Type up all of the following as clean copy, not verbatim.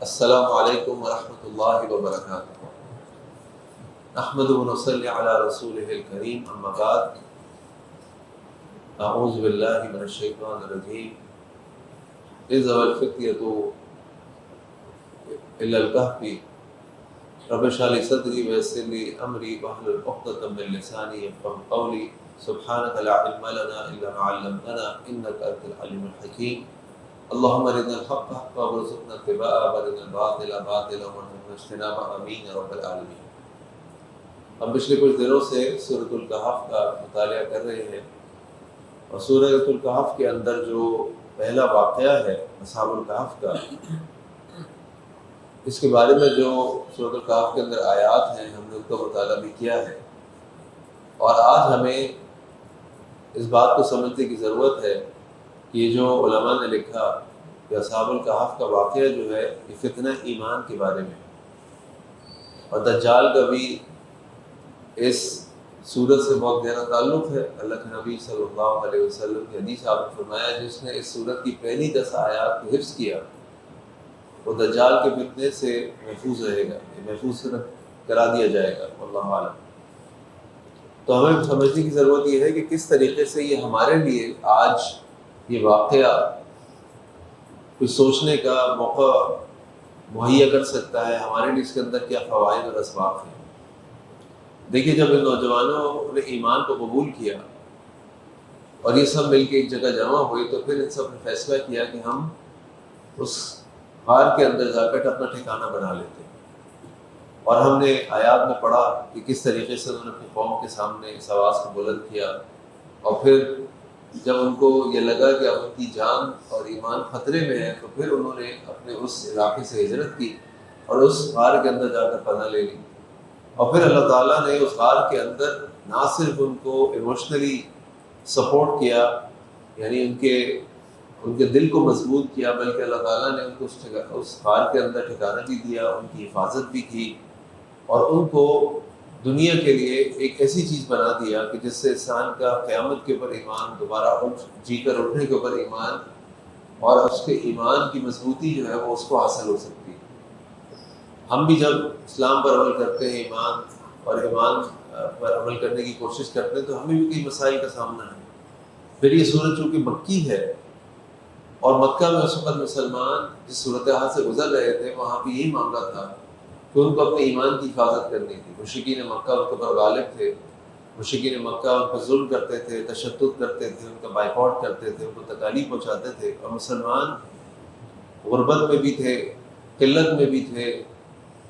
السلام علیکم ورحمۃ اللہ وبرکاتہ۔ نحمد ونصلی علی رسولہ الکریم، اما بعد، اعوذ باللہ من الشیطان الرجیم۔ اذ الفتیۃ الی الکہف رب اشرح لی صدری ویسر لی امری واحلل عقدۃ من لسانی یفقہوا قولی سبحانک لا علم لنا الا ما علمتنا انک انت العلیم الحکیم۔ اللهم ارنا الحق حقا وارزقنا اتباعه وارنا الباطل باطلا وارزقنا اجتنابه آمین یا رب العالمین۔ ہم پچھلے کچھ دنوں سے سورۃ الکہف کا مطالعہ کر رہے ہیں، اور سورۃ الکہف کے اندر جو پہلا واقعہ ہے اصحاب الکہف کا، اس کے بارے میں جو سورۃ الکہف کے اندر آیات ہیں ہم نے ان کا مطالعہ بھی کیا ہے، اور آج ہمیں اس بات کو سمجھنے کی ضرورت ہے کہ یہ جو علماء نے لکھا کہ اصحاب الکہف کا واقعہ جو ہے یہ فتنہ ایمان کے بارے میں، اور دجال کا بھی اس سورت سے بہت گہرا تعلق ہے۔ اللہ کے نبی صلی اللہ علیہ وسلم کی حدیث آپ نے فرمایا جس نے اس سورت کی پہلی 10 آیات کو حفظ کیا وہ دجال کے فتنے سے محفوظ رہے گا، محفوظ کرا دیا جائے گا، واللہ اعلم۔ تو ہمیں سمجھنے کی ضرورت یہ ہے کہ کس طریقے سے یہ ہمارے لیے آج یہ واقعہ کچھ سوچنے کا موقع مہیا کر سکتا ہے، ہمارے لیے اس کے اندر کیا فوائد اور اسباب ہیں۔ دیکھیے، جب ان نوجوانوں نے ایمان کو قبول کیا اور یہ سب مل کے ایک جگہ جمع ہوئے، تو پھر ان سب نے فیصلہ کیا کہ ہم اس غار کے اندر جا کر اپنا ٹھکانہ بنا لیتے ہیں۔ اور ہم نے آیات میں پڑھا کہ کس طریقے سے انہوں نے اپنی قوم کے سامنے اس آواز کو بلند کیا، اور پھر جب ان کو یہ لگا کہ اب ان کی جان اور ایمان خطرے میں ہے، تو پھر انہوں نے اپنے اس علاقے سے ہجرت کی اور اس غار کے اندر جا کر پناہ لے لی۔ اور پھر اللہ تعالیٰ نے اس غار کے اندر نہ صرف ان کو ایموشنلی سپورٹ کیا، یعنی ان کے دل کو مضبوط کیا، بلکہ اللہ تعالیٰ نے ان کو اس غار کے اندر ٹھکانہ بھی دیا، ان کی حفاظت بھی کی، اور ان کو دنیا کے لیے ایک ایسی چیز بنا دیا کہ جس سے انسان کا قیامت کے اوپر ایمان، دوبارہ جی کر اٹھنے کے اوپر ایمان، اور اس کے ایمان کی مضبوطی جو ہے وہ اس کو حاصل ہو سکتی ہے۔ ہم بھی جب اسلام پر عمل کرتے ہیں، ایمان پر عمل کرنے کی کوشش کرتے ہیں، تو ہمیں بھی کئی مسائل کا سامنا ہے۔ پھر یہ سورت چونکہ مکی ہے، اور مکہ میں اس وقت مسلمان جس صورتحال سے گزر رہے تھے وہاں بھی یہی معاملہ تھا کہ ان کو اپنے ایمان کی حفاظت کرنی تھی۔ مشرکین مکہ ان کے اوپر غالب تھے، مشرکین مکہ ان پر ظلم کرتے تھے، تشدد کرتے تھے، ان کا بائیکاٹ کرتے تھے، ان کو تکالیف پہنچاتے تھے، اور مسلمان غربت میں بھی تھے، قلت میں بھی تھے،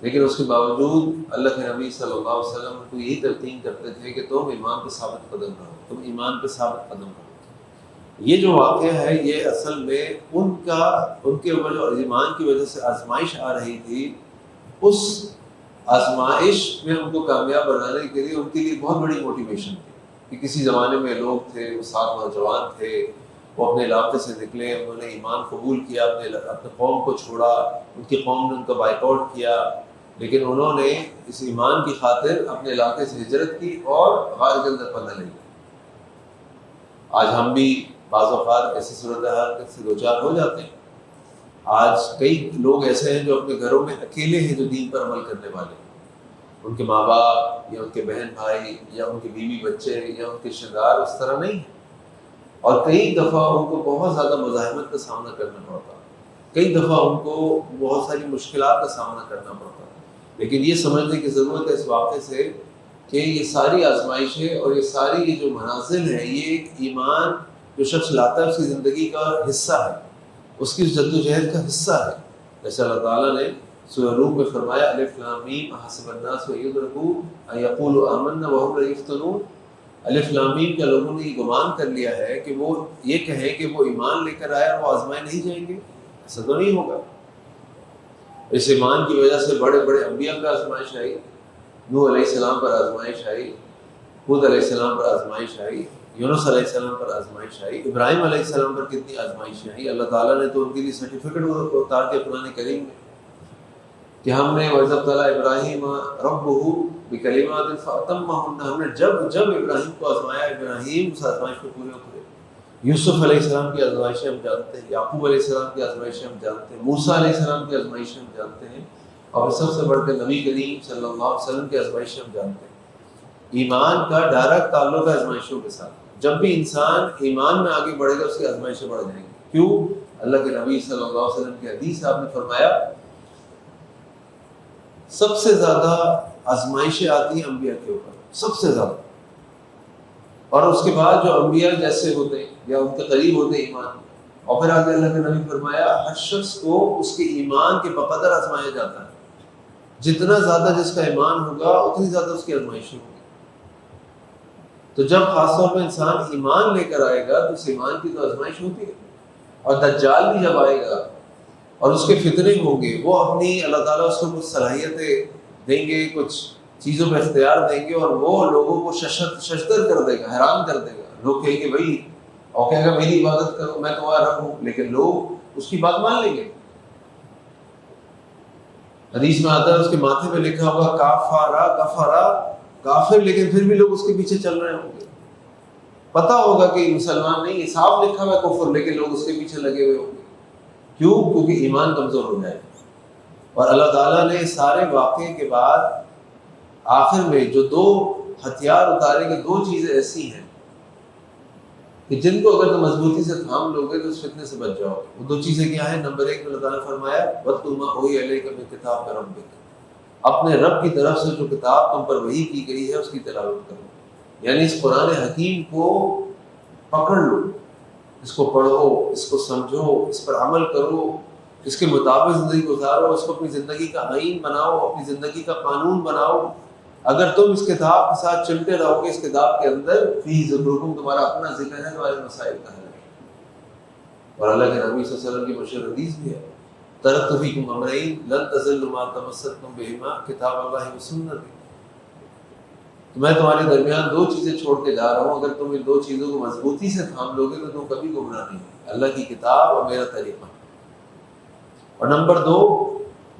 لیکن اس کے باوجود اللہ کے نبی صلی اللہ علیہ وسلم کو یہی تلقین کرتے تھے کہ تم ایمان پہ ثابت قدم رہو، تم ایمان پہ ثابت قدم رہو۔ یہ جو واقعہ ہے یہ اصل میں ان کے اوپر جو ایمان کی وجہ سے آزمائش آ رہی تھی، اس آزمائش میں ان کو کامیاب بنانے کے لیے ان کے لیے بہت بڑی موٹیویشن تھی کہ کسی زمانے میں لوگ تھے، وہ 7 نوجوان تھے، وہ اپنے علاقے سے نکلے، انہوں نے ایمان قبول کیا، اپنے قوم کو چھوڑا، ان کی قوم نے ان کا بائیکاٹ کیا، لیکن انہوں نے اس ایمان کی خاطر اپنے علاقے سے ہجرت کی اور غار کے اندر پناہ لی۔ آج ہم بھی بعض اوقات ایسی صورتحال سے دوچار ہو جاتے ہیں۔ آج کئی لوگ ایسے ہیں جو اپنے گھروں میں اکیلے ہیں، جو دین پر عمل کرنے والے ہیں، ان کے ماں باپ یا ان کے بہن بھائی یا ان کے بیوی بچے یا ان کے رشتے دار اس طرح نہیں ہیں، اور کئی دفعہ ان کو بہت زیادہ مزاحمت کا سامنا کرنا پڑتا، کئی دفعہ ان کو بہت ساری مشکلات کا سامنا کرنا پڑتا۔ لیکن یہ سمجھنے کی ضرورت ہے اس واقعے سے کہ یہ ساری آزمائشیں اور یہ ساری جو منازل ہیں یہ ایک ایمان جو شخص لاتا ہے اس کی زندگی کا حصہ ہے، اس کی جدوجہد کا حصہ ہے۔ جیسے اللہ تعالیٰ نے سورہ روم میں فرمایا الف لام میم احسب الناس ان یترکوا ان یقولوا آمنا وهم لا یفتنون۔ الف لام میم کا لوگوں نے یہ گمان کر لیا ہے کہ وہ یہ کہیں کہ وہ ایمان لے کر آئے اور وہ آزمائے نہیں جائیں گے، ایسا تو نہیں ہوگا۔ اس ایمان کی وجہ سے بڑے بڑے انبیاء پر آزمائش آئی، نوح علیہ السلام پر آزمائش آئی، ہود علیہ السلام پر آزمائش آئی، یونس علیہ السلام پر آزمائش آئی، ابراہیم علیہ السلام پر کتنی آزمائشیں آئی۔ اللہ تعالیٰ نے تو ان کے لیے سرٹیفکیٹ اتار کے قرآن کریم میں کہ ہم نے وَإِذْ ابْتَلَىٰ إِبْرَاهِيمَ رَبُّهُ بِكَلِمَاتٍ فَأَتَمَّهُنَّ، ہم نے جب ابراہیم کو آزمایا، ابراہیم اس آزمائش کو پورے اترے۔ یوسف علیہ السلام کی آزمائشیں ہم جانتے ہیں، یعقوب علیہ السلام کی آزمائشیں ہم جانتے ہیں، موسیٰ علیہ السلام کی آزمائشیں ہم جانتے ہیں، اور سب سے بڑھ کر نبی کریم صلی اللہ علیہ وسلم کی آزمائشیں ہم جانتے ہیں۔ ایمان کا ڈائریکٹ تعلق ہے آزمائشوں کے ساتھ۔ جب بھی انسان ایمان میں آگے بڑھے گا اس کی آزمائشیں بڑھ جائیں گی۔ کیوں؟ اللہ کے نبی صلی اللہ علیہ وسلم کی حدیث آپ نے فرمایا سب سے زیادہ آزمائشیں آتی ہیں انبیاء کے اوپر، سب سے زیادہ، اور اس کے بعد جو انبیاء جیسے ہوتے ہیں یا ان کے قریب ہوتے ہیں ایمان، اور پھر آگے اللہ کے نبی فرمایا ہر شخص کو اس کے ایمان کے بقدر آزمایا جاتا ہے، جتنا زیادہ جس کا ایمان ہوگا اتنی زیادہ اس کی آزمائشیں ہوگی۔ تو جب خاص طور پہ انسان ایمان لے کر آئے گا تو اس ایمان کی تو آزمائش ہوتی ہے، اور دجال بھی جب آئے گا اور اس کے فتنے ہوں گے، وہ اپنی اللہ تعالیٰ اس کو کچھ صلاحیتیں دیں گے، کچھ چیزوں پہ اختیار دیں گے، اور وہ لوگوں کو ششدر کر دے گا، حیران کر دے گا۔ لوگ کہیں گے بھائی، اور کہے گا میری عبادت کرو، میں تمہارا رب ہوں، لیکن لوگ اس کی بات مان لیں گے۔ حدیث میں آتا ہے اس کے ماتھے پہ لکھا ہوگا کافارا کفارا کافر، لیکن پھر بھی لوگ اس کے پیچھے چل رہے ہوں گے۔ پتہ ہوگا کہ مسلمان نہیں، صاف لکھا ہوا ہے کفر، لیکن لوگ اس کے پیچھے لگے ہوئے ہوں گے۔ کیوں؟ کیونکہ ایمان کمزور ہو جائے گا۔ اور اللہ تعالیٰ نے سارے واقعے کے بعد آخر میں جو دو ہتھیار اتارے کہ دو چیزیں ایسی ہیں کہ جن کو اگر تم مضبوطی سے تھام لو گے تو اس فتنے سے بچ جاؤ گے۔ وہ دو چیزیں کیا ہیں؟ نمبر 1 میں اللہ تعالیٰ نے فرمایا وَاتْلُ مَا أُوحِيَ إِلَيْكَ مِن كِتَابِ رَبِّكَ، اپنے رب کی طرف سے جو کتاب تم پر وحی کی گئی ہے اس کی تلاوت کرو، یعنی اس قرآن حکیم کو پکڑ لو، اس کو پڑھو، اس کو سمجھو، اس پر عمل کرو، اس کے مطابق زندگی گزارو، اس کو اپنی زندگی کا آئین بناؤ، اپنی زندگی کا قانون بناؤ۔ اگر تم اس کتاب کے ساتھ چلتے رہو گے، اس کتاب کے اندر فی ذکرکم، تمہارا اپنا ذکر ہے، تمہارے مسائل کا حل ہے۔ اور اللہ کے نبی صلی اللہ علیہ وسلم کی مشہور حدیث بھی ہے ترکت فیکم امرین لن تضلوا ما تمسکتم بہما کتاب اللہ و سنتی، تو میں تمہارے درمیان دو چیزیں چھوڑ کے جا رہا ہوں، اگر تم ان دو چیزوں کو مضبوطی سے تھام لو گے تو تم کبھی گمراہ نہیں ہوگے، اللہ کی کتاب اور میرا طریقہ۔ اور نمبر 2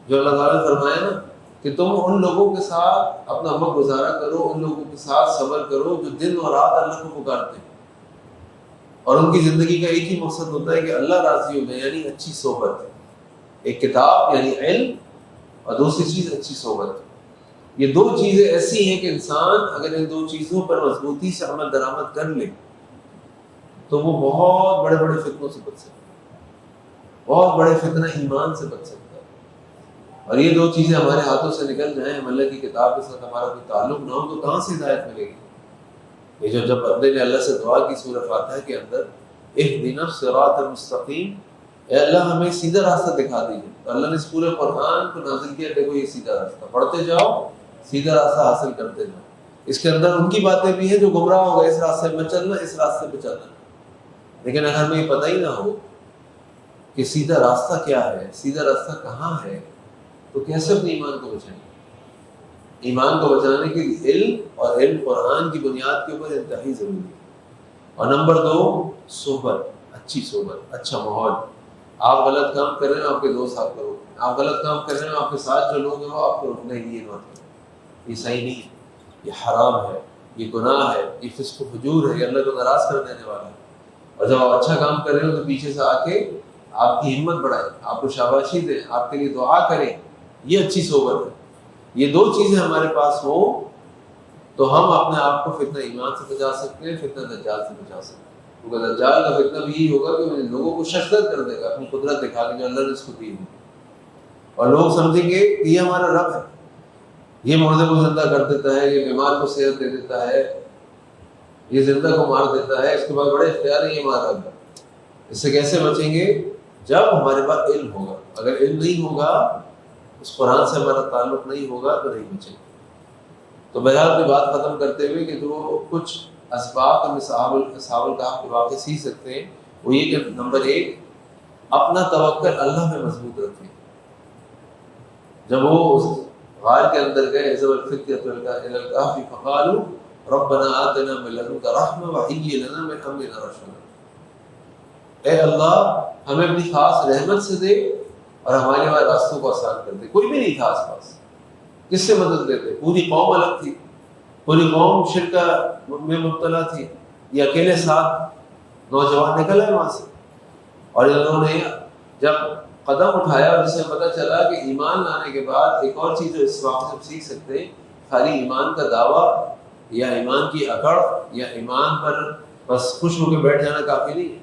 جو اللہ تعالیٰ نے فرمایا نا کہ تم ان لوگوں کے ساتھ اپنا وقت گزارا کرو، ان لوگوں کے ساتھ صبر کرو جو دن اور رات اللہ کو پکارتے ہیں، اور ان کی زندگی کا ایک ہی مقصد ہوتا ہے کہ اللہ راضی ہو جائے، یعنی اچھی صحبت۔ ایک کتاب یعنی علم، اور دوسری چیز اچھی صحبت۔ یہ دو چیزیں ایسی ہیں کہ انسان اگر ان دو چیزوں پر مضبوطی سے عمل درآمد کر لے تو وہ بہت بڑے بڑے فتنوں سے بچ سکتا ہے، بہت بڑے فتنہ ایمان سے بچ سکتا ہے۔ اور یہ دو چیزیں ہمارے ہاتھوں سے نکل جائیں، ہم اللہ کی کتاب کے ساتھ ہمارا کوئی تعلق نہ ہو، تو کہاں سے ہدایت ملے گی؟ یہ جو جب بندے نے اللہ سے دعا کی سورہ فاتحہ کے اندر اہدنا الصراط المستقیم، اے اللہ ہمیں سیدھا راستہ دکھا دیجیے، تو اللہ نے اس پورے قرآن کو نازل کیا، دیکھو یہ سیدھا راستہ، پڑھتے جاؤ، سیدھا راستہ حاصل کرتے جاؤ۔ اس کے اندر ان کی باتیں بھی ہیں جو گمراہ ہو گئے، اس راستے پہ چلنا، اس راستے پہ چلنا۔ لیکن اگر ہمیں یہ پتہ ہی نہ ہو کہ سیدھا راستہ کیا ہے، سیدھا راستہ کہاں ہے، تو کیسے اپنے ایمان کو بچائیں گے؟ ایمان کو بچانے کے لیے علم، اور علم قرآن کی بنیاد کے اوپر انتہائی ضروری ہے۔ اور نمبر 2 صحبت، اچھی صحبت، اچھا ماحول۔ آپ غلط کام کر رہے ہیں، آپ کے دوست آپ کو روکیں، آپ غلط کام کر رہے ہیں، آپ کے ساتھ جو لوگ ہیں وہ آپ کو روکنے کے لیے مت کریں، یہ صحیح نہیں ہے، یہ حرام ہے، یہ گناہ ہے، یہ فسق و فجور ہے، یہ اللہ کو ناراض کر دینے والا ہے۔ اور جب آپ اچھا کام کر رہے ہو تو پیچھے سے آ کے آپ کی ہمت بڑھائیں، آپ کو شاباشی دیں، آپ کے لیے دعا کریں، یہ اچھی صحبت ہے۔ یہ دو چیزیں ہمارے پاس ہوں تو ہم اپنے آپ کو فتنہ ایمان سے بچا سکتے ہیں، فتنہ دجال سے بچا سکتے ہیں۔ کیونکہ دجال کا فتنہ بھی یہی ہوگا کہ وہ لوگوں کو ششدر کر دے گا، اپنی قدرت دکھا کے جو اللہ نے اس کو دی ہے، اور لوگ سمجھیں گے کہ یہ ہمارا رب ہے، یہ مردے کو زندہ کر دیتا ہے، یہ بیمار کو صحت دے دیتا ہے، یہ زندہ کو مار دیتا ہے، اس کے بعد بڑے اختیار ہیں، یہ ہمارا رب ہے۔ اس سے کیسے بچیں گے؟ جب ہمارے پاس علم ہوگا۔ اگر علم نہیں ہوگا، اس قرآن سے ہمارا تعلق نہیں ہوگا تو نہیں بچیں گے۔ تو بہرحال کی بات ختم کرتے ہوئے کہ جو کچھ اسباب ہم اصحاب الکہف کے واقعے سیکھ سکتے ہیں وہ یہ کہ نمبر 1 اپنا توکل اللہ میں مضبوط رکھیں۔ جب وہ اس غار کے اندر گئے، ذو الفتية إلى الكهف فقالوا ربنا آتنا من لدنك رحمة وهيئ لنا من أمرنا رشدا، اے اللہ ہمیں اپنی خاص رحمت سے دے اور ہمارے ہمارے راستوں کو آسان کر دے۔ کوئی بھی نہیں تھا آس پاس، کس سے مدد لیتے؟ پوری قوم الگ تھی، پوری قوم شرک میں مبتلا تھی، یہ اکیلے ساتھ نوجوان نکل آئے وہاں سے، اور انہوں نے جب قدم اٹھایا اور جسے پتہ چلا کہ ایمان لانے کے بعد ایک اور چیز جو اس واقعے سے سیکھ سکتے ہیں، خالی ایمان کا دعویٰ یا ایمان کی اکڑ یا ایمان پر بس خوش ہو کے بیٹھ جانا کافی نہیں ہے،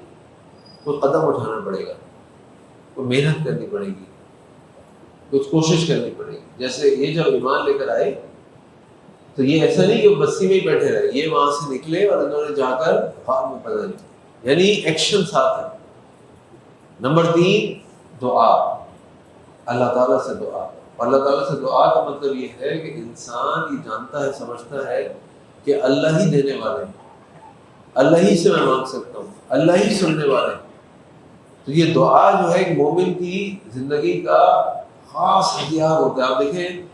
کوئی قدم اٹھانا پڑے گا، کوئی محنت کرنی پڑے گی، کچھ کوشش کرنی پڑے گی. جیسے یہ جب ایمان لے کر آئے تو یہ ایسا نہیں کہ بستی میں ہی بیٹھے رہے، یہ وہاں سے نکلے اور انہوں نے جا کر فارم میں پڑھا، یعنی ایکشن ساتھ ہے. نمبر 3 دعا، اللہ تعالیٰ سے دعا. اور اللہ تعالیٰ سے دعا کا مطلب یہ ہے کہ انسان یہ جانتا ہے، سمجھتا ہے کہ اللہ ہی دینے والے ہیں، اللہ ہی سے میں مانگ سکتا ہوں، اللہ ہی سننے والے ہیں. تو یہ دعا جو ہے ایک مومن کی زندگی کا خاص ہتھیار ہوتا ہے. آپ دیکھیں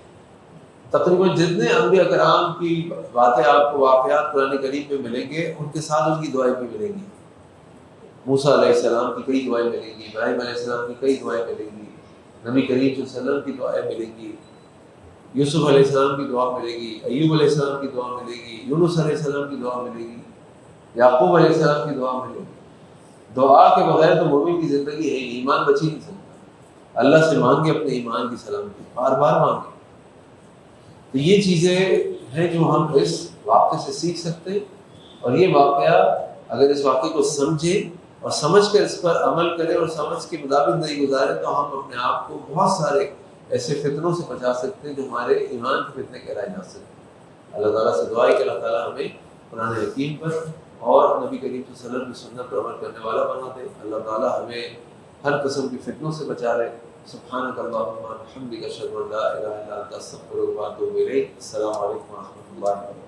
تقریباً جتنے انبیاء کرام کی باتیں آپ کو واقعات قرآن کریم میں ملیں گے، ان کے ساتھ ان کی دعائیں بھی ملیں گی. موسیٰ علیہ السلام کی کئی دعائیں ملیں گی، ابراہیم علیہ السلام کی کئی دعائیں ملیں گی، نبی کریم صلی اللہ علیہ وسلم کی دعائیں ملیں گی، یوسف علیہ السلام کی دعا ملے گی، ایوب علیہ السلام کی دعا ملے گی، یونس علیہ السلام کی دعا ملے گی، یعقوب علیہ السلام کی دعا ملے گی. دعا کے بغیر تو مومن کی زندگی ہے، ایمان بچ ہی نہیں سکتا. اللہ سے مانگے اپنے ایمان کی سلامتی، بار بار مانگے. تو یہ چیزیں ہیں جو ہم اس واقعے سے سیکھ سکتے ہیں. اور یہ واقعہ اگر اس واقعے کو سمجھے اور سمجھ کر اس پر عمل کرے اور سمجھ کے مطابق نہیں گزارے تو ہم اپنے آپ کو بہت سارے ایسے فتنوں سے بچا سکتے ہیں جو ہمارے ایمان کے فتنے کہلائے جا سکتے ہیں. اللہ تعالیٰ سے دعا ہے کہ اللہ تعالیٰ ہمیں قرآن حکیم پر اور نبی کریم صلی اللہ علیہ وسلم کی سنت پر عمل کرنے والا بنا دے. اللہ تعالیٰ ہمیں ہر قسم کی فتنوں سے بچا لے. سبحانک اللہم و بحمدک اشہد ان لا الہ الا انت استغفرک و اتوب الیک. السلام علیکم و رحمۃ اللہ وبرکاتہ.